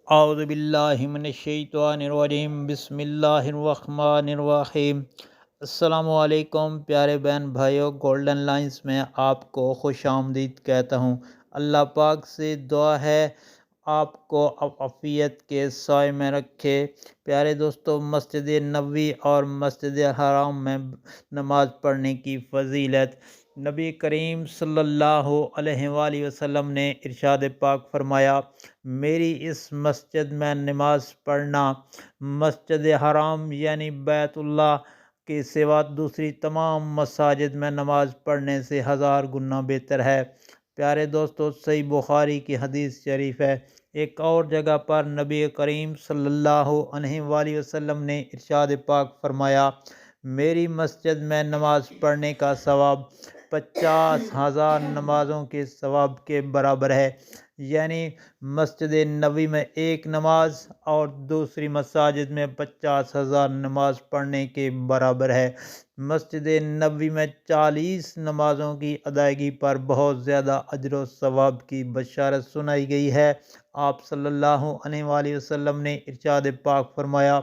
اعوذ باللہ من الشیطان الرجیم بسم اللہ الرحمن الرحیم۔ السلام علیکم پیارے بہن بھائیوں، گولڈن لائنز میں آپ کو خوش آمدید کہتا ہوں۔ اللہ پاک سے دعا ہے آپ کو عافیت کے سائے میں رکھے۔ پیارے دوستو، مسجد نبوی اور مسجد حرام میں نماز پڑھنے کی فضیلت، نبی کریم صلی اللہ علیہ وآلہ وسلم نے ارشاد پاک فرمایا، میری اس مسجد میں نماز پڑھنا مسجد حرام یعنی بیت اللہ کے سوا دوسری تمام مساجد میں نماز پڑھنے سے 1000 گنا بہتر ہے۔ پیارے دوستو، صحیح بخاری کی حدیث شریف ہے۔ ایک اور جگہ پر نبی کریم صلی اللہ علیہ وآلہ وسلم نے ارشاد پاک فرمایا، میری مسجد میں نماز پڑھنے کا ثواب 50,000 نمازوں کے ثواب کے برابر ہے۔ یعنی مسجد نبوی میں ایک نماز اور دوسری مساجد میں 50,000 نماز پڑھنے کے برابر ہے۔ مسجد نبوی میں 40 نمازوں کی ادائیگی پر بہت زیادہ اجر و ثواب کی بشارت سنائی گئی ہے۔ آپ صلی اللہ علیہ وآلہ وسلم نے ارشاد پاک فرمایا،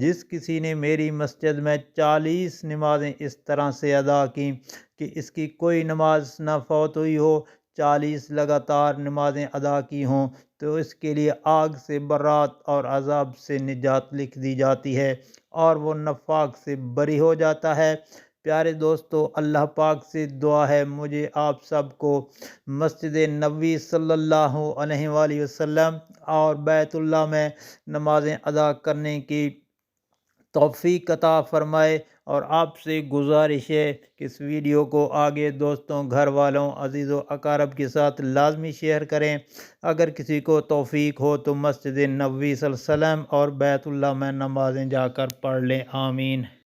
جس کسی نے میری مسجد میں 40 نمازیں اس طرح سے ادا کی کہ اس کی کوئی نماز نہ فوت ہوئی ہو، 40 لگاتار نمازیں ادا کی ہوں، تو اس کے لیے آگ سے برات اور عذاب سے نجات لکھ دی جاتی ہے اور وہ نفاق سے بری ہو جاتا ہے۔ پیارے دوستو، اللہ پاک سے دعا ہے مجھے آپ سب کو مسجد نبوی صلی اللہ علیہ وآلہ وسلم اور بیت اللہ میں نمازیں ادا کرنے کی توفیق عطا فرمائے، اور آپ سے گزارش ہے کہ اس ویڈیو کو آگے دوستوں، گھر والوں، عزیز و اقارب کے ساتھ لازمی شیئر کریں۔ اگر کسی کو توفیق ہو تو مسجد نبوی صلی اللہ علیہ وسلم اور بیت اللہ میں نمازیں جا کر پڑھ لیں۔ آمین۔